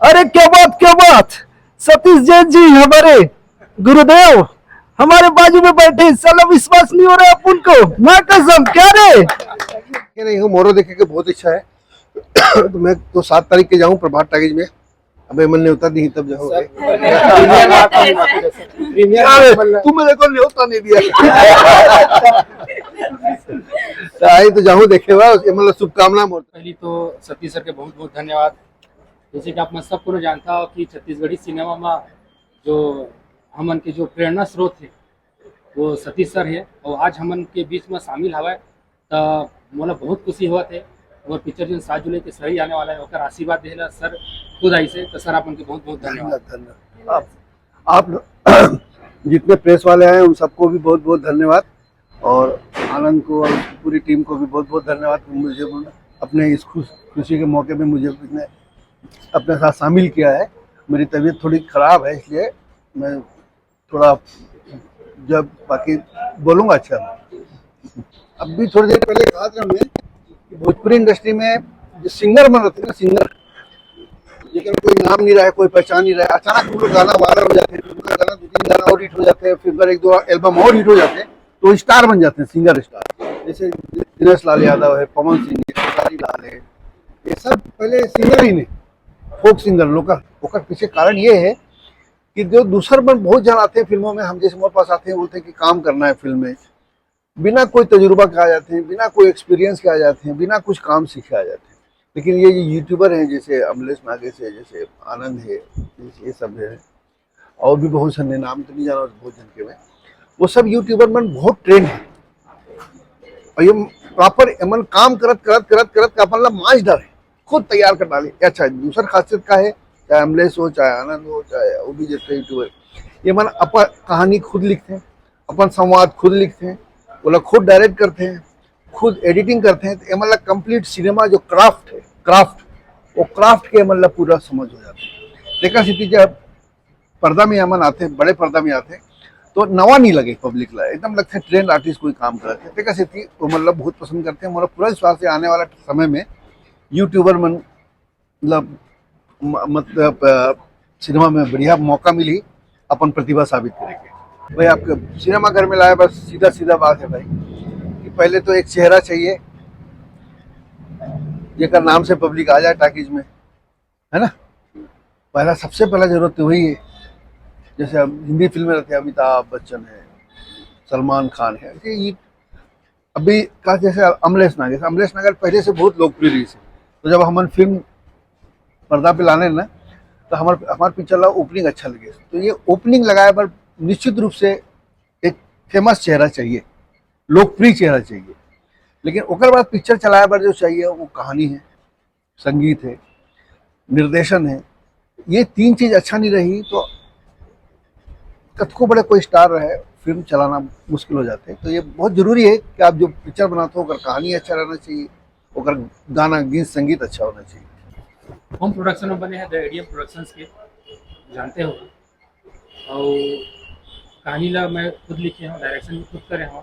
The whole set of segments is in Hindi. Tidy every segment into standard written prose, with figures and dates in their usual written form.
अरे क्या बात सतीश जैन जी हमारे गुरुदेव हमारे बाजू में बैठे, साला विश्वास नहीं हो रहा है अपन को, मैं कसम क्या रे। नहीं हूँ मोरो देखे के बहुत इच्छा है। तो मैं तो 7 तारीख के जाऊँ प्रभात टैगेज में। अबे मन न्योता दी तब जाओगे। तुम मेरे को न्योता नहीं दिया। आई तो जाऊँ देखे हुआ मतलब शुभकामना। पहली तो सतीश सर के बहुत बहुत धन्यवाद। जैसे कि आप मैं सबको जानता हो कि छत्तीसगढ़ी सिनेमा में जो हमन के जो प्रेरणा स्रोत है वो सतीश सर है, और आज हमन के बीच में शामिल हवा तो मोला बहुत खुशी हुआ थे। और पिक्चर जो 7 जुलाई के सही आने वाला है और आशीर्वाद देला सर खुद आई से, तो सर आप उनके बहुत बहुत धन्यवाद। आप जितने प्रेस वाले हैं उन सबको भी बहुत बहुत धन्यवाद, और आनंद को और पूरी टीम को भी बहुत बहुत धन्यवाद। मुझे अपने इस खुशी के मौके में मुझे अपने साथ शामिल किया है। मेरी तबीयत थोड़ी ख़राब है इसलिए मैं थोड़ा जब बाकी बोलूँगा। अच्छा, अब भी थोड़ी देर पहले कहा था हमने कि भोजपुरी इंडस्ट्री में जो सिंगर बन रहे थे ना, सिंगर लेकिन कोई नाम नहीं रहा है, कोई पहचान नहीं रहा है, अचानक वो गाना वायरल हो जाते हैं, उनका गाना 2-3 गाना और हिट हो जाते हैं, फिर 1-2 एल्बम और हिट हो जाते हैं, तो स्टार बन जाते हैं, सिंगर स्टार। जैसे दिनेश लाल यादव है, पवन सिंह है, खेसारी लाल है, ये सब पहले सिंगर ही नहीं, फोक सिंगर लोकल। ओकर पीछे कारण ये है कि जो दूसर बन बहुत जन आते हैं फिल्मों में, हम जैसे हमारे पास आते हैं बोलते हैं कि काम करना है फिल्म में, बिना कोई तजुर्बा के आ जाते हैं, बिना कोई एक्सपीरियंस के आ जाते हैं, बिना कुछ काम सीखे आ जाते हैं। लेकिन ये यूट्यूबर हैं जैसे अमलेश नागे से, जैसे आनंद है, ये सब है, और भी बहुत सारे नाम तो नहीं जाना बहुत जन के में, वो सब यूट्यूबर में बहुत ट्रेंड है, और ये प्रॉपर एमन काम करत अपन ला मांझ डाले, खुद तैयार कर डाले। अच्छा, दूसरा खासियत का है, चाहे अमलेश हो, चाहे आनंद हो, चाहे वो भी जैसे यूट्यूबर, ये मन अपन कहानी खुद लिखते हैं, अपन संवाद खुद लिखते हैं, वो लोग खुद डायरेक्ट करते हैं, खुद एडिटिंग करते हैं। तो मतलब कंप्लीट सिनेमा जो क्राफ्ट है, वो क्राफ्ट के मतलब पूरा समझ हो जाता है। देखा सिटी जब पर्दा में अमन आते हैं, बड़े पर्दा में आते हैं, तो नवा नहीं लगे पब्लिक ला, एकदम लगते हैं ट्रेंड आर्टिस्ट कोई काम करते हैं। देखा सिटी वो मतलब बहुत पसंद करते हैं। मतलब पूरा विश्वास है आने वाला समय में यूट्यूबर मतलब सिनेमा में बढ़िया मौका मिली, अपन प्रतिभा साबित करेंगे। भाई आपके सिनेमा घर में लाया, बस सीधा बात है भाई कि पहले तो एक चेहरा चाहिए जेकर नाम से पब्लिक आ जाए टाकीज में, है ना। पहला सबसे पहला जरूरत तो वही है। जैसे अब हिंदी फिल्में रहते हैं, अमिताभ बच्चन है, सलमान खान है, ये अभी का जैसे अमलेश नागर पहले से बहुत लोकप्रिय रही है। तो जब हम फिल्म पर्दा पे लाने ना, तो हमारे पिक्चर ला ओपनिंग अच्छा लगे, तो ये ओपनिंग लगाए पर निश्चित रूप से एक फेमस चेहरा चाहिए, लोकप्रिय चेहरा चाहिए। लेकिन ओकर बाद पिक्चर चलाए पर जो चाहिए वो कहानी है, संगीत है, निर्देशन है। ये 3 चीज अच्छा नहीं रही तो कतको बड़े कोई स्टार रहे, फिल्म चलाना मुश्किल हो जाते हैं। तो ये बहुत जरूरी है कि आप जो पिक्चर बनाते हो, अगर कहानी अच्छा रहना चाहिए, अगर गाना गीत संगीत अच्छा होना चाहिए। होम प्रोडक्शन में बने हैं द एडीएम प्रोडक्शंस के, जानते हो, और कहानी ला मैं खुद लिखे हूँ, डायरेक्शन भी खुद करे हूँ।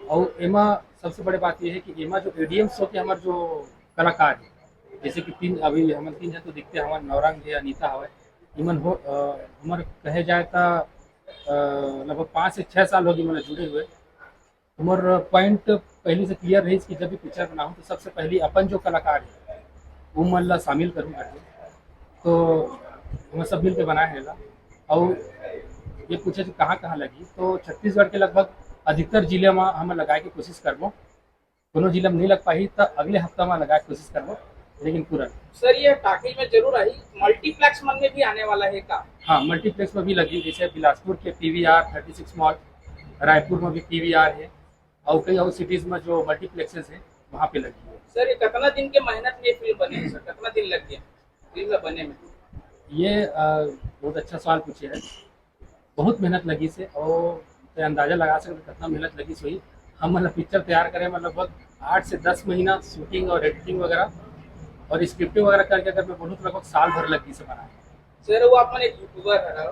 और एमा सबसे बड़ी बात यह है कि एमा जो एडीएम शो के हमारे जो कलाकार है, जैसे कि 3 अभी हम 3 जन तो दिखते हैं, हमारे नौरंग है, अनीता हवा, इमन हो हमारे कहे जाए तो लगभग 5 से 6 साल होगी मैंने जुड़े हुए। हमारे पॉइंट पहले से क्लियर रही कि जब भी पिक्चर बनाऊँ तो सबसे पहले अपन जो कलाकार है वो मल्ला शामिल करूँ करके, तो हम सब मिल के बनाए हैं ला। और ये पूछे कि कहाँ लगी, तो छत्तीसगढ़ के लगभग अधिकतर जिले में हम लगाए की कोशिश करबो। दोनों जिले में नहीं लग पाई तो अगले हफ्ता में लगाए कोशिश करबो, लेकिन पूरा सर ये टाकीज में जरूर आई, मल्टीप्लेक्स मन में भी आने वाला है का? हाँ, मल्टीप्लेक्स में भी लगी, जैसे बिलासपुर के पीवीआर 36 मॉल, रायपुर में भी पीवीआर है, और कई और सिटीज में जो मल्टीप्लेक्सेस है वहाँ पे लगी है। सर ये कितना दिन के मेहनत में फिल्म बनी है सर, कितना दिन लग गया फिल्म बनने में? ये बहुत अच्छा सवाल पूछे है। बहुत मेहनत लगी से, और तो अंदाजा लगा सकते कितना मेहनत लगी सोई। हम मतलब पिक्चर तैयार करें लगभग 8 से 10 महीना शूटिंग और एडिटिंग वगैरह और स्क्रिप्टिंग वगैरह करके अगर मैं बोलूँ तो लगभग साल भर लगी से बनाए। सर वो आप एक यूट्यूबर है,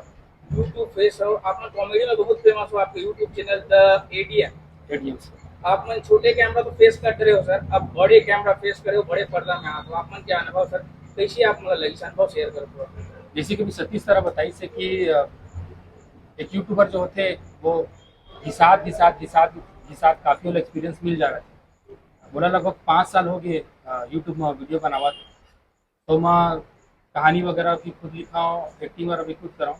यूट्यूब फेस हो, आप कॉमेडी में बहुत फेमस हो, आपके यूट्यूब चैनल द एडीएम आप मन छोटे कैमरा तो फेस करते रहे हो सर, अब बड़े कैमरा फेस करे हो, बड़े पर्दा में आ, तो आप मन क्या अनुभव सर? कैसी आप मतलब लगी अनुभव शेयर करो। जैसे कि भी सतीश तरह बताई से कि एक यूट्यूबर जो होते वो घिसात काफ़ी वाला एक्सपीरियंस मिल जा रहा है। बोला लगभग 5 साल हो गए यूट्यूब में वीडियो बनावत, तो मैं कहानी वगैरह भी खुद लिखा हूँ, एक्टिंग वगैरह भी खुद कराऊँ,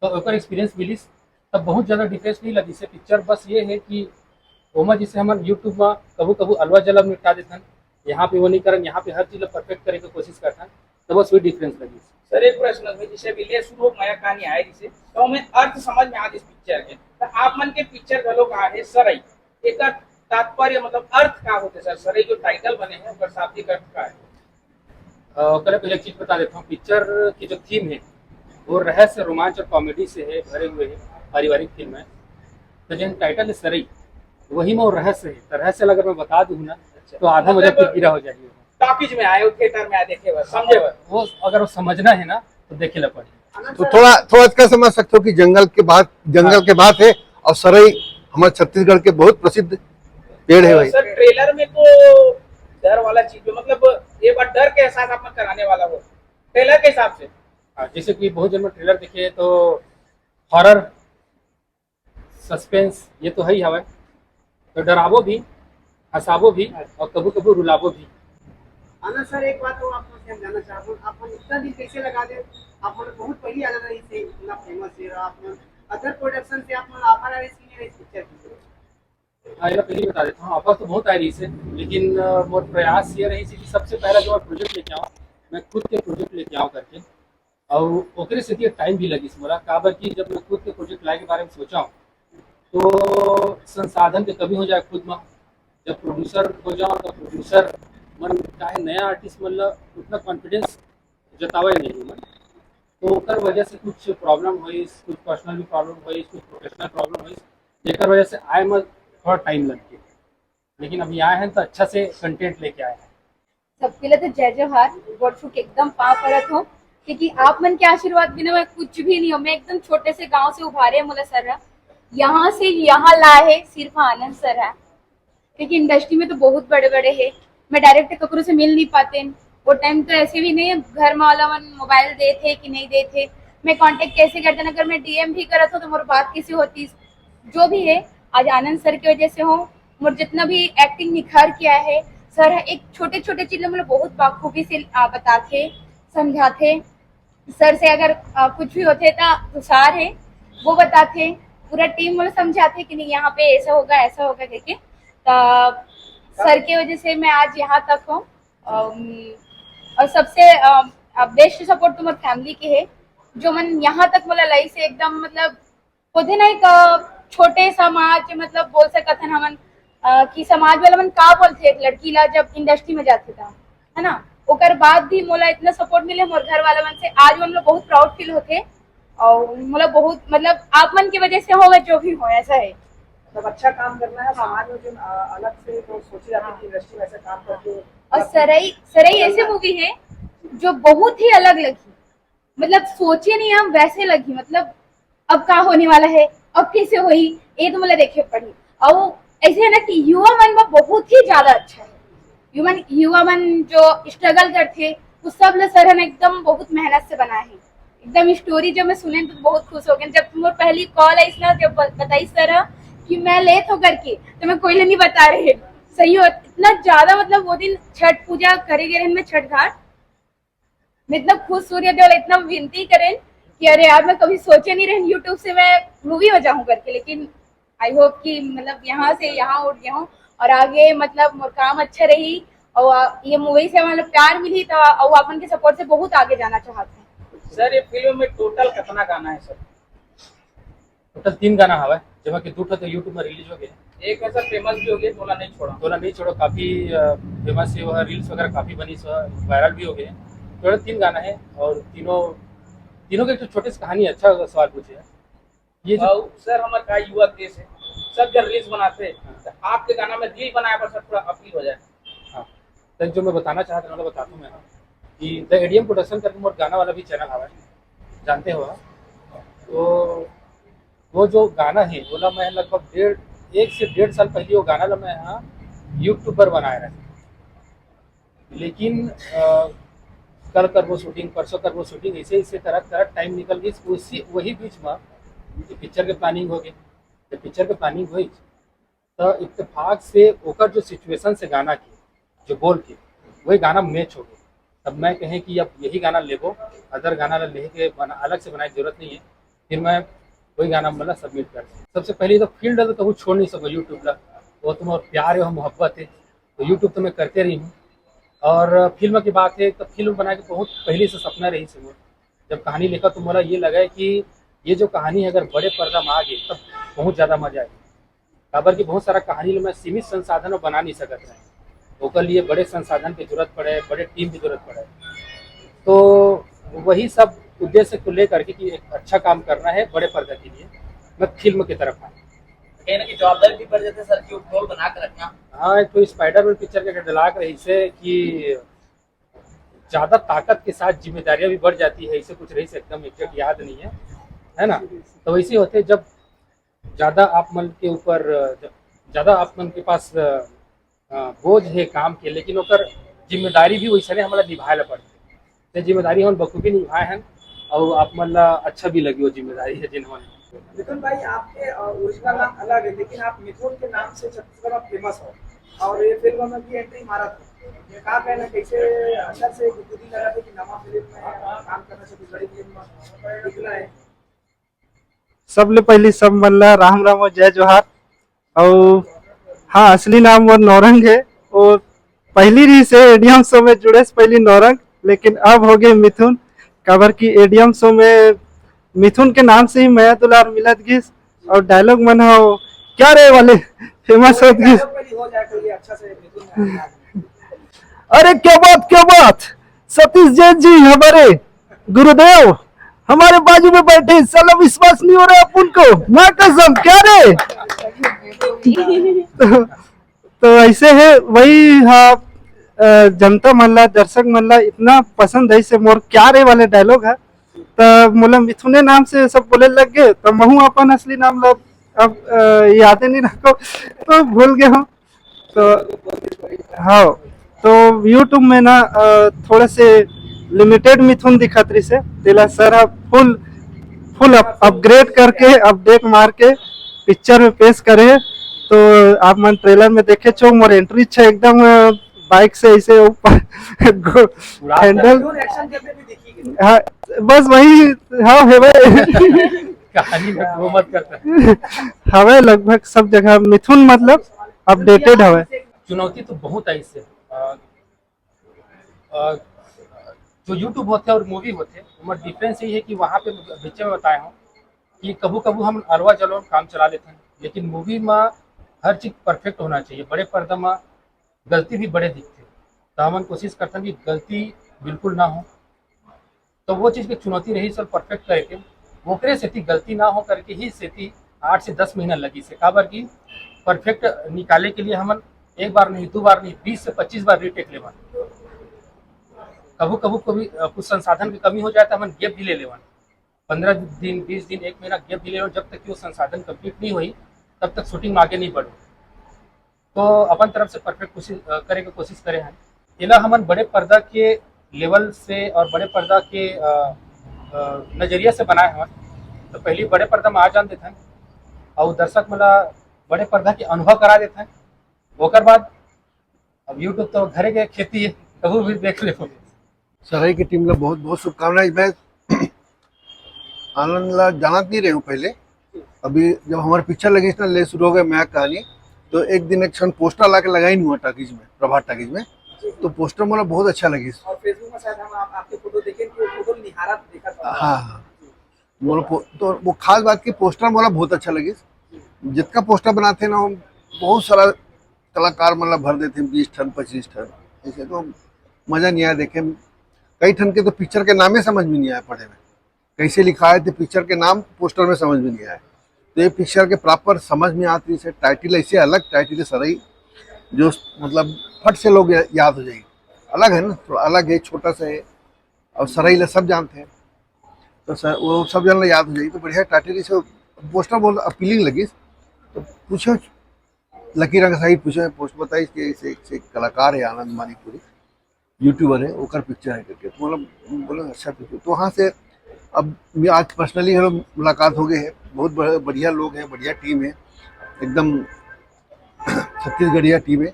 तो ओकर एक्सपीरियंस मिलिस तब बहुत ज़्यादा डिफरेंस नहीं लगी से पिक्चर। बस ये है कि ओमा जैसे हमारे यूट्यूब में कभी कभी अलवा जलब निपटा देथन, यहाँ पे वो नहीं करन, यहाँ पे हर चीज़ परफेक्ट करे की कोशिश करथन, तो बस वही डिफरेंस लगी। सर एक प्रश्न है, जैसे अभी ले शुरू नया कहानी आए जिसे तो हमें अर्थ समझ में आ इस पिक्चर के, तो आप मन के पिक्चर घलो का है सरई, एक तात्पर्य मतलब अर्थ का होते सर, सरई जो टाइटल बने हैं उसका शाब्दिक अर्थ का है। कल पहले एक चीज़ बता देता हूँ, पिक्चर की जो थीम है वो रहस्य, रोमांच और कॉमेडी से है भरे हुए है, पारिवारिक फिल्म है। तो जिन टाइटल है सरई, वही में वो रहस्य है, तो रहस्य अगर मैं बता दूँ ना तो आधा मजा फिर हो जाएगी। टॉकीज में आए, थिएटर में आए, देखे बस समझे बस, वो अगर वो समझना है ना तो देखे ला पड़े। तो थोड़ा थोड़ा इसका समझ सकते हो कि जंगल के बाद है, और सरई हमारे छत्तीसगढ़ के बहुत प्रसिद्ध पेड़ है भाई। सर ट्रेलर में तो डर वाला चीज मतलब एक बार डर के एहसास आप में कराने वाला हो ट्रेलर के हिसाब से। जैसे कि बहुत जन में ट्रेलर देखे तो हॉरर, सस्पेंस ये तो है ही हवा, तो डरावो भी, हंसावो भी और कभी कभी रुलावो भी। आनंद सर एक बात और आपको हम जानना चाहते हैं, आप इतना दिन कैसे लगा दे, आप बहुत पहले आ रही से इतना फेमस है, आप अदर प्रोडक्शन से आप ऑफर आ रही है इस पिक्चर की। ये पहले बता देता हूँ, ऑफर तो बहुत आ रही से, लेकिन मोर प्रयास ये रही कि सबसे पहला जो प्रोजेक्ट लेके आऊँ, मैं खुद के प्रोजेक्ट लेके आऊँ करके, और ओकरे से टाइम भी लगी मोला काबर की जब मैं खुद के प्रोजेक्ट लाए के बारे में सोचा हूँ तो संसाधन के कमी हो जाए खुद में। जब प्रोड्यूसर हो जाओ तो प्रोड्यूसर मन चाहे नया आर्टिस्ट मतलब उतना कॉन्फिडेंस जतावे नहीं मन, तो ओकर वजह से कुछ प्रॉब्लम हुई, कुछ पर्सनल भी प्रॉब्लम हुई, कुछ प्रोफेशनल प्रॉब्लम हुई, जेकर वजह से आए में थोड़ा टाइम लग गया। लेकिन अभी आए हैं तो अच्छा से कंटेंट लेके आए हैं। सबके लिए तो जय जवाहर, गॉड छू के एकदम पाँव परत हो, क्योंकि आप मन के आशीर्वाद बिना मैं कुछ भी नहीं हूँ। मैं एकदम छोटे से गांव से उभारे मुला सर है, यहाँ से यहाँ लाए है सिर्फ आनंद सर है, क्योंकि इंडस्ट्री में तो बहुत बड़े बड़े है, मैं डायरेक्ट ककरों से मिल नहीं पाते। वो टाइम तो ऐसे भी नहीं है, घर में वाला मन मोबाइल दे थे कि नहीं दे थे, मैं कांटेक्ट कैसे करते, अगर मैं डीएम भी करा था तो मोर बात कैसे होती। जो भी है आज आनंद सर की वजह से हो, मोर जितना भी एक्टिंग निखार किया है सर, एक छोटे छोटे चीजें मतलब बहुत बाखूबी से बताते समझाते। सर से अगर कुछ भी होते तो तुषार है वो बताते, पूरा टीम मतलब समझाते कि नहीं यहाँ पे ऐसा होगा ऐसा होगा करके। तो सर की वजह से मैं आज यहाँ तक हूँ, और सबसे बेस्ट सपोर्ट तो मेरी फैमिली की है, जो मन यहाँ तक मतलब लाई से एकदम मतलब खुदे ना एक छोटे समाज मतलब बोल सकते थे हमन कि समाज वाला मन का बोलते एक लड़की ला जब इंडस्ट्री में जाते था है ना, ओकर बाद भी मोला इतना सपोर्ट मिले मोर घर वाला मन से, आज हम लोग बहुत प्राउड फील होते, और मोला बहुत मतलब आप मन की वजह से हो जो भी हो ऐसा है। मतलब अच्छा काम करना है समाज में, जो अलग से तो सोचे जाते हैं कि इंडस्ट्री में ऐसा काम करके। और सरई ऐसी मूवी है जो बहुत ही अलग लगी, मतलब सोचे नहीं हम वैसे लगी, मतलब अब क्या होने वाला है, अब कैसे हुई, ये तो मतलब देखे पड़ी। और ऐसे है ना कि युवा मन में बहुत ही ज्यादा अच्छा है, युवा मन जो स्ट्रगल करते वो सब लोग सर ने एकदम बहुत मेहनत से बनाए हैं। एकदम स्टोरी जब मैं सुने तो बहुत खुश हो गए, जब तुम पहली कॉल आई ना जब बताई सर कि मैं लेट हो करके, तो मैं कोई नहीं बता रहे सही हो इतना ज्यादा, मतलब वो दिन छठ पूजा करे गए मैं छठ घाट में, इतना खुश सूर्यदेव इतना विनती करें कि अरे यार मैं कभी सोचे नहीं रहे यूट्यूब से मैं मूवी हो जाऊं करके, लेकिन आई होप कि मतलब यहाँ से यहाँ उठ गया हूँ और आगे मतलब मोर काम अच्छा रही, और ये मूवी से मतलब प्यार मिली तो और अपन के सपोर्ट से बहुत आगे जाना चाहते हैं। सर ये फिल्म में टोटल कितना गाना है सर? टोटल 3 गाना हवा है, जब कि 2 तो यूट्यूब में रिलीज हो गए, एक है सर फेमस भी हो गया, तोला नहीं छोड़ा काफी फेमस है, वह रील्स वगैरह काफी बनी, वायरल भी हो गए। टोटल 3 गाना है और तीनों की छोटी सी कहानी। अच्छा सवाल पूछे है ये जो सर हमारे का युवा देश है, सब जब रील्स बनाते हैं तो आपके गाना में दिल बनाया पर सर थोड़ा अपील हो जाए। हाँ, तो जो मैं बताना चाहता हूँ बताता हूँ मैं कि द एडीएम प्रोडक्शन करके मोर गाना वाला भी चैनल हवा है, जानते हो। तो वो जो गाना है बोला मैं लगभग 1 से 1.5 साल पहले वो गाना ला मैं यहाँ यूट्यूब पर बनाया रहा, लेकिन कल कर वो शूटिंग, परसों कर वो शूटिंग, ऐसे ऐसे तरह तरह टाइम निकल गई। उसी वही बीच में पिक्चर के प्लानिंग हो गई। जब पिक्चर के प्लानिंग हुई तो इत्तेफाक से ओकर जो सिचुएशन से गाना की, जो बोल के वही गाना मैच हो गया। तब मैं कहें कि अब यही गाना लेबो, अदर गाना ले के बना अलग से बनाने की जरूरत नहीं है। फिर मैं वही गाना मतलब सबमिट कर। सबसे पहले तो फील्ड तो कभी छोड़ नहीं सको यूट्यूब ला, वो तुम्हारा प्यार है, मोहब्बत है, तो यूट्यूब तो मैं करते रही हूँ। और फिल्म की बात है तो फिल्म बना के बहुत पहले से सपना रही से मोर। जब कहानी लिखा तो मोला ये लगा है कि ये जो कहानी है अगर बड़े पर्दा में आ गई तब बहुत ज़्यादा मजा आएगी। काबर की बहुत सारा कहानी में सीमित संसाधन में बना नहीं सकता है, ओकर लिए बड़े संसाधन की जरूरत पड़े, बड़े टीम की जरूरत पड़े। तो वही सब उद्देश्य को लेकर के कि एक अच्छा काम करना है बड़े पर्दा के लिए, मैं फिल्म की तरफ आया। कहीं ना कहीं जवाबदारी भी बढ़ जाती है सर कि रोल बना कर रखना। हाँ, एक तो स्पाइडरमैन पिक्चर के डलाक रही से कि ज़्यादा ताकत के साथ जिम्मेदारियां भी बढ़ जाती है, ऐसे कुछ रही से एकदम एग्जैक्ट याद नहीं है ना। तो वैसे होते जब ज़्यादा आप मन के ऊपर, ज़्यादा आप मन के पास बोझ है काम के, लेकिन ओकर जिम्मेदारी भी वैसे हमारा निभाए ला पड़ती है। तो जिम्मेदारी हम बखूबी निभाए हैं और आप मन ला अच्छा भी लगी वो जिम्मेदारी है जिन्होंने। मिथुन भाई, आपके ओरिजिनल नाम अलग है, लेकिन आप मिथुन के नाम से छत्तीसगढ़ में फेमस हो और ये फिल्म में भी एंट्री मारा था। कहा कहना कैसे अंदर से गुदगुदी लगा थी कि नवा फिल्म में काम करना चाहिए, बड़ी फिल्म में दिखना है। सबले पहली सब मल्ला राम राम और जय जोहार। और हाँ, असली नाम वो नौरंग है। और पहली रही से एडीएम शो में जुड़े से पहली नौरंग, लेकिन अब हो गए मिथुन। कबर की एडीएम शो में मिथुन के नाम से ही मैं दुलार मिलत गिस और डायलॉग मन हो क्या रे वाले फेमस होत गिस। हो जाए कोई अच्छा से मिथुन। अरे क्या बात, सतीश जैन जी हमारे गुरुदेव हमारे बाजू में बैठे, साला विश्वास नहीं हो रहा अपन को, माँ कसम क्या रे। तो ऐसे है वही। हाँ, जनता मल्ला, दर्शक मल्ला इतना पसंद है से मोर क्या रे वाले डायलॉग है। तो मोला मिथुने नाम से सब बोले लग गए, तो महू अपन असली नाम ला अब याद नहीं रखो तो भूल गए हूँ। तो हाँ, तो यूट्यूब में ना थोड़े से लिमिटेड मिथुन दिखत रही से तेला सर फुल अपग्रेड करके अपडेट मार के पिक्चर में पेश करे। तो आप मन ट्रेलर में देखे छो मोर एंट्री छे एकदम बाइक से ऐसे ऊपर हैंडल। एक्शन करते भी दिखी। हाँ, बस वही। हाँ है कहानी में वो मत करता हवे लगभग सब जगह मिथुन मतलब अपडेटेड हवे। चुनौती तो बहुत है इससे। जो यूट्यूब होते हैं और मूवी होते हैं उनमें डिफरेंस यही है कि वहाँ पे बीच में बताया हूँ कि कभी कभी हम अरवा जलवा काम चला लेते हैं, लेकिन मूवी में हर चीज़ परफेक्ट होना चाहिए। बड़े पर्दा में गलती भी बड़े दिखते हैं, तो हम कोशिश करते हैं कि गलती बिल्कुल ना हो। तो वो चीज़ की चुनौती रही सर परफेक्ट करके ओकरे से गलती ना हो करके ही से 8 से 10 महीना लगी से काबर की परफेक्ट निकाले के लिए हम एक बार नहीं, 2 बार नहीं, 20 से 25 बार रीटेक लेवन। कभी कुछ संसाधन की कमी हो जाए तो हम गैप भी ले लेवन, 15 दिन, 20 दिन, 1 महीना गैप भी ले लेवन। जब तक कि वो संसाधन कंप्लीट नहीं हुई तब तक शूटिंग में आगे नहीं बढ़ो। तो अपन तरफ से परफेक्ट कोशिश करे हैं। इला हमन बड़े पर्दा के लेवल से और बड़े पर्दा के नजरिया से बनाए हैं। तो पहले बड़े पर्दा में आ जान देते हैं और दर्शक मला बड़े पर्दा के अनुभव करा देते हैं। ओकर बाद अब यूट्यूब तो घरे के खेती है, कभी भी देख ले। सराय की टीम ला बहुत बहुत शुभकामनाएं। मैं आनंद ला जानत नहीं रही हूँ पहले। अभी जब हमारी पिक्चर लगी ना ले शुरू हो गया मैं कहानी, तो एक दिन एक क्षण पोस्टर ला के लगाई नहीं हुआ टाकीज में, प्रभात टाकीज में। तो पोस्टर मुझे बहुत अच्छा लगी। और फेसबुक में शायद हम आपके फोटो देखे कि वो फोटो निहारा देखा था। हाँ, तो वो खास बात की पोस्टर मुझे बहुत अच्छा लगी। जितना पोस्टर बनाते ना हम बहुत सारा कलाकार मतलब भर देते हैं, 20 टन 25 टन ऐसे, तो मज़ा नहीं आया देखे। कई ठन के तो पिक्चर के नाम ही समझ में नहीं आया पढ़े में, कैसे लिखा है तो पिक्चर के नाम पोस्टर में समझ में नहीं आया। तो ये पिक्चर के प्रॉपर समझ में आती है। टाइटल ऐसे अलग टाइटल है सराई, जो मतलब फट से लोग याद हो जाएगी। अलग है ना, थोड़ा अलग है, छोटा सा है और सराई ला सब जानते हैं, तो सर वो सब जानना याद हो जाएगी। तो बढ़िया टाइटल से पोस्टर बहुत अपीलिंग लगी। तो पूछो लकी रंग साहिब पूछो, पोस्ट बताइए कि ऐसे कलाकार है आनंद मानिकपुरी, यूट्यूबर है ओकर पिक्चर है करके, तो मतलब बोला अच्छा पिक्चर, तो वहाँ से अब मैं आज पर्सनली हम मुलाकात हो गए है, बहुत बढ़िया लोग हैं, बढ़िया टीम है, एकदम छत्तीसगढ़िया टीम है।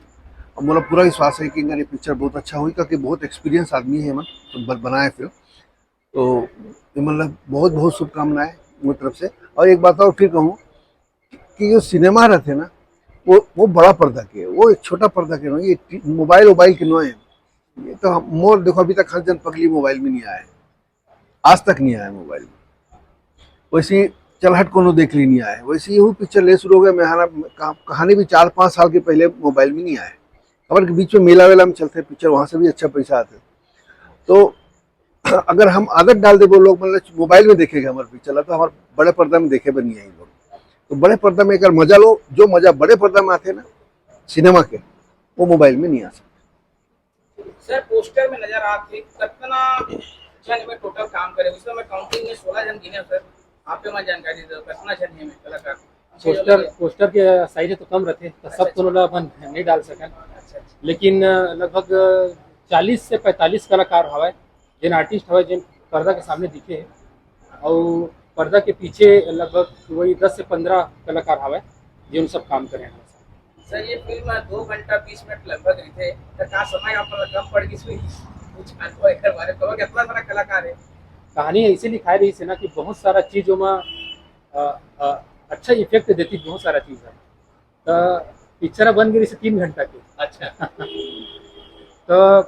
और मोला पूरा विश्वास है कि ये पिक्चर बहुत अच्छा हुई, क्योंकि बहुत एक्सपीरियंस आदमी है मन तो बनाए फिल्म, तो ये मतलब बहुत बहुत शुभकामनाएं मेरी तरफ से। और एक बात और फिर कहूँ कि जो सिनेमा रहते ना वो बड़ा पर्दा के, वो एक छोटा पर्दा के नहीं, ये मोबाइल के नो है। ये तो मोर देखो अभी तक हर जन पगली मोबाइल में नहीं आया है, आज तक नहीं आया मोबाइल में। वैसे चलहट कोनो देख ली नहीं आया, वैसे यही पिक्चर ले शुरू हो गया। मेहरा कहानी भी 4-5 साल के पहले मोबाइल में नहीं आया, खबर के बीच में मेला वेला में चलते पिक्चर, वहाँ से भी अच्छा पैसा आते। तो अगर हम आदत डाल दे वो लोग मतलब मोबाइल में देखेगा हमारे पिक्चर, तो हमारे बड़े पर्दा में देखे बनी है लोग। तो बड़े पर्दा में अगर मजा लो, जो मजा बड़े पर्दा में आते ना सिनेमा के, वो मोबाइल में नहीं आ सकता। सर पोस्टर में नजर आते कितना जन में टोटल काम करे, उसमें मैं काउंटिंग में 16 जन गिने सर, आप पे मैं जानकारी दे कितना जन है में कलाकार। पोस्टर के साइज तो कम रहते, तो सब तो लोग अपन नहीं डाल सकें, लेकिन लगभग 40 से 45 कलाकार हवा, जिन आर्टिस्ट हवा जिन पर्दा के सामने दिखे है, और पर्दा के पीछे लगभग वही 10 से 15 कलाकार हवा जिन सब काम करे हैं। सर ये फिल्म 2 घंटा 20 मिनट लगभग रही थे, तो का समय आप कम पड़ गई कुछ अनुभव एक बारे तो कितना सारा कलाकार है। कहानी ऐसे लिखाई रही है ना कि बहुत सारा चीज़ों में अच्छा इफेक्ट देती, बहुत सारा चीज़ है। तो पिक्चर बन गई 3 घंटा की। अच्छा तो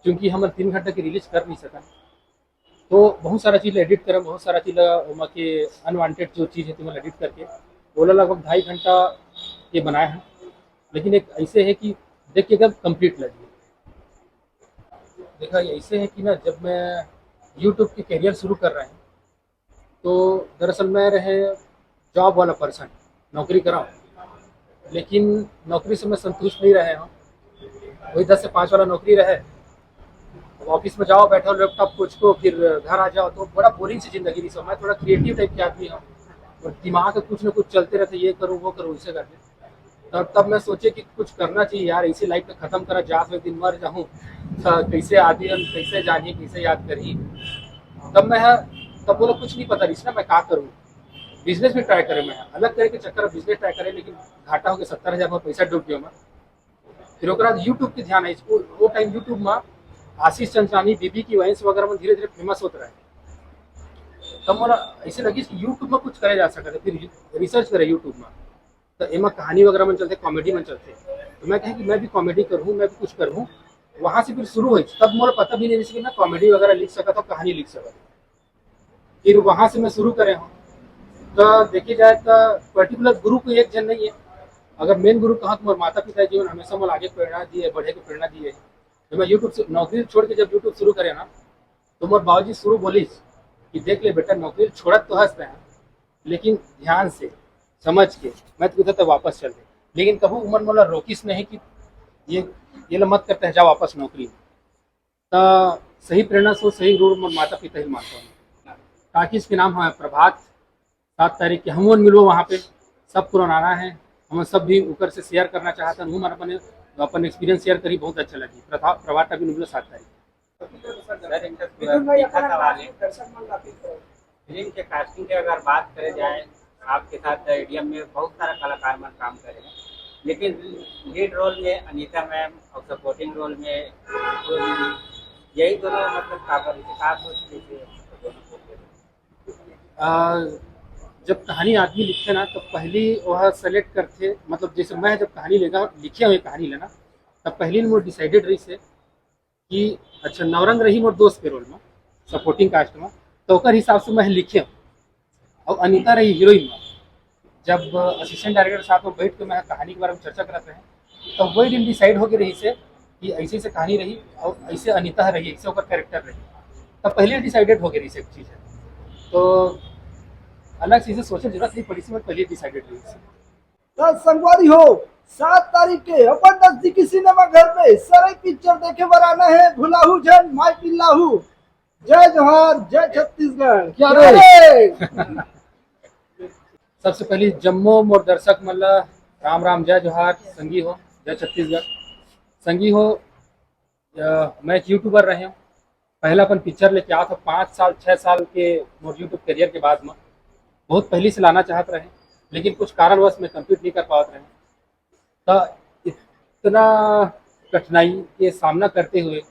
क्योंकि हम 3 घंटा की रिलीज कर नहीं सका, तो बहुत सारा चीज़ एडिट करें, बहुत सारा चीज़ के अनवांटेड जो चीज़ है तो एडिट करके बोला लगभग 2.5 घंटा ये बनाए हैं। लेकिन एक ऐसे है कि देख के एकदम कंप्लीट लगी। देखा ऐसे है कि ना, जब मैं यूट्यूब की करियर शुरू कर रहे हैं, तो दरअसल मैं रहे जॉब वाला पर्सन, नौकरी कराऊँ, लेकिन नौकरी से मैं संतुष्ट नहीं रहे हूँ। वही 10 से 5 वाला नौकरी रहे, ऑफिस में जाओ, बैठो लैपटॉप कुछ को, फिर घर आ जाओ, तो बड़ा बोरिंग सी जिंदगी रही। मैं थोड़ा क्रिएटिव टाइप के आदमी हूँ, और दिमाग में कुछ ना कुछ चलते रहते, ये करूँ वो करूँ इसे करके। तब मैं सोचे कि कुछ करना चाहिए यार, इसी लाइफ में ख़त्म करा, जात में दिन मर जाऊँ, कैसे आदमी कैसे जानिए कैसे याद करिए। तब बोला कुछ नहीं पता रही ना, मैं क्या करूँ, बिजनेस भी ट्राई करें, मैं अलग तरह के चक्कर में बिजनेस ट्राई करें, लेकिन घाटा हो गया, 70,000 में पैसा डूब गया मैं। फिर बाद यूट्यूब के ध्यान है, वो टाइम यूट्यूब में आशीष चंचलानी, बीबी की वैंस वगैरह में धीरे धीरे फेमस होता रहे। तब बोला ऐसे लगी कि यूट्यूब में कुछ करे जा सकता है, फिर रिसर्च करे यूट्यूब में, तो एमा कहानी वगैरह में चलते, कॉमेडी में चलते, तो मैं कहें कि मैं भी कॉमेडी करूँ, मैं भी कुछ करूँ। वहाँ से फिर शुरू हुई, तब मुझे पता भी नहीं कि मैं कॉमेडी वगैरह लिख सका था, कहानी लिख सका था। फिर वहाँ से मैं शुरू करे हूँ। तो देखी जाए तो पर्टिकुलर गुरु को एक जन नहीं है, अगर मेन गुरु कहाँ, तो माता पिता जीवन हमेशा मुझे आगे प्रेरणा दिए, बढ़े की प्रेरणा दिए। तो मैं यूट्यूब से नौकरी छोड़ के जब यूट्यूब शुरू करे ना, तो मोर बाबूजी शुरू बोली कि देख ले बेटा, नौकरी छोड़त तो हंसते हैं, लेकिन ध्यान से समझ के मैं तो उधर तक वापस चल गए। लेकिन कभी उम्र मोला रोकिस नहीं कि ये मत करते हैं, जा वापस नौकरी। तो सही प्रेरणा से सही गुरु माता पिता ही मानता हूँ। ताकि इसके नाम है प्रभात, 7 तारीख के हम मिलो वहाँ पे, सब पुराना है, हम सब भी ऊपर से शेयर करना चाहता हूँ, मैंने अपन एक्सपीरियंस शेयर करी, बहुत अच्छा लगी। प्रभात अभी मिलो 7 तारीख। फिल्म के कास्टिंग की अगर बात करें जाए, आपके साथ एडीएम में बहुत सारा कलाकार में काम करे हैं, लेकिन लीड रोल में अनीता मैम और सपोर्टिंग रोल में यही दोनों मतलब खास जब कहानी आदमी लिखते ना, तो पहली वह सेलेक्ट करते, मतलब जैसे मैं जब कहानी लिखे हुए कहानी लेना, तब पहली मोर डिसाइडेड रही से कि अच्छा नवरंग रही मोर दोस्त के रोल में, सपोर्टिंग कास्ट में, तो ओकर हिसाब से मैं लिखे, और अनीता रही हीरोइन में। जब असिस्टेंट डायरेक्टर साथ में बैठ के मैं कहानी के बारे में चर्चा करते हैं, तो वही दिन डिसाइड हो गई रही से कि ऐसे से कहानी रही, और ऐसे अनीता रही, ऐसे ओकर कैरेक्टर रही, तब पहले डिसाइडेड हो गई रही से एक चीज़ है। तो अलग चीज़ें सोचने जरूरत नहीं पड़ी, मैं पहले डिसाइडेड रही से। तो संगवारी हो 7 तारीख के अपन नजदीकी सिनेमा घर में सारे पिक्चर देखे बराना है, भुलाहू जन माई पिल्लाहू। जय जोहार, जय छत्तीसगढ़। क्या रे सबसे पहले जम्मू मोर दर्शक मल्ला राम राम, जय जोहार, संगी हो, जय छत्तीसगढ़। संगी हो मैं एक यूट्यूबर रहे हूँ। पहला अपन पिक्चर लेके आया था 5 साल 6 साल के मोर यूट्यूब करियर के बाद में बहुत पहले से लाना चाहत रहे, लेकिन कुछ कारणवश मैं कंप्लीट नहीं कर पाते रहे। तो इतना कठिनाई के सामना करते हुए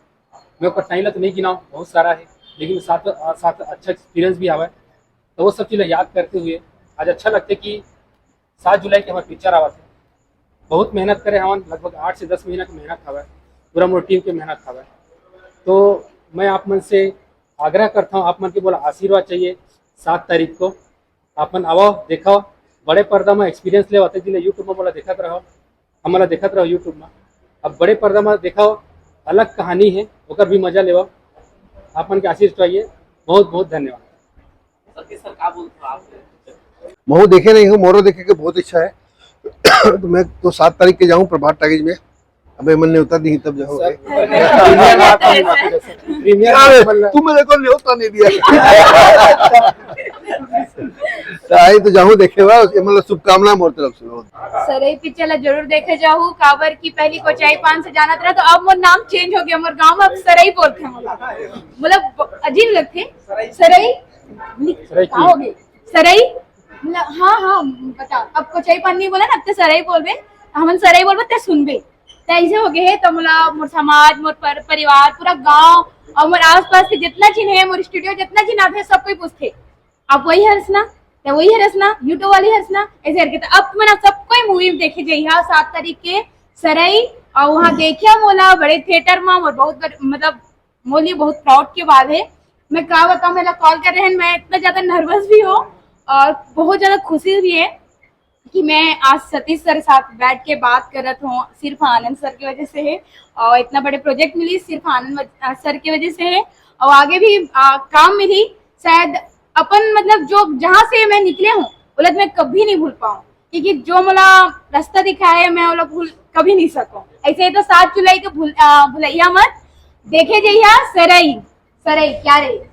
मैं कठिनाई ला तो नहीं गिनाऊँ, बहुत सारा है, लेकिन साथ साथ अच्छा एक्सपीरियंस भी आवा है। तो वो सब चीज़ें याद करते हुए आज अच्छा लगता है कि 7 जुलाई के हमारे पिक्चर आवा थे। बहुत मेहनत करे हवन, लगभग 8 से 10 महीना की मेहनत हवा है, पूरा मोर टीम की मेहनत हवा है। तो मैं आप मन से आग्रह करता हूँ, आप मन के बोला आशीर्वाद चाहिए। 7 तारीख को आपन आओ, देखो, बड़े पर्दा में एक्सपीरियंस ले आते जिले यूट्यूब में बोला देखत रहो, हमारा देखत रहो यूट्यूब में। अब बड़े पर्दा में देखो, अलग कहानी है, ओकर भी मजा लेवा। आपन के आशीष चाहिए। बहुत बहुत धन्यवाद। महू देखे नहीं हूँ, मोरो देखे के बहुत इच्छा है। तो मैं तो 7 तारीख के जाऊँ प्रभात टाकीज में। अबे मन ने उतर दी तब जाओ। तू मेरे को न्योता नहीं दिया। आई तो जाऊँ देखे हुआ, मतलब शुभकामना मोर तरफ से। सरई पिक्चर ला जरूर देखे जाहू। काबर की पहली कोचाई 5 से जाना था, तो अब मोर नाम चेंज हो गया, मोर गांव में अब सरई बोलते हैं। मतलब अजीब लगते सरई क्या हो गई सरई, मतलब हाँ हाँ बता। अब कोचाई पान नहीं बोला ना, अब तो सरई बोलबे, हम सरई बोलबे ते सुनबे, तो ऐसे हो गए है। तो मोर समाज, मोर परिवार, पूरा गांव और मोर आसपास के जितना चीन है, मोर स्टूडियो जितना चीन आते सब कोई पूछते आप वही हंसना, तो वही हंसना, यूट्यूब वाली हंसना, ऐसे करके। तो अब मैंने सब कोई मूवी देखे जाइए 7 तारीख के सरई, और वहाँ देखिया मोला बड़े थिएटर में। और बहुत मतलब मोली बहुत प्राउड की बात है। मैं क्या बताऊँ, मेरा कॉल कर रहे हैं, मैं इतना ज्यादा नर्वस भी हूँ और बहुत ज्यादा खुशी भी है कि मैं आज सतीश सर साथ बैठ के बात कर रहा हूँ। सिर्फ आनंद सर की वजह से है, और इतना बड़े प्रोजेक्ट मिली सिर्फ आनंद सर की वजह से है। और आगे भी काम मिली शायद अपन, मतलब जो जहाँ से मैं निकले हूँ बोला मैं कभी नहीं भूल पाऊँ, क्योंकि जो मला रास्ता दिखाया है मैं वो भूल कभी नहीं सकूँ। ऐसे ही तो 7 जुलाई को भूलैया मत, देखे जाइए सरई। सरई क्या रे।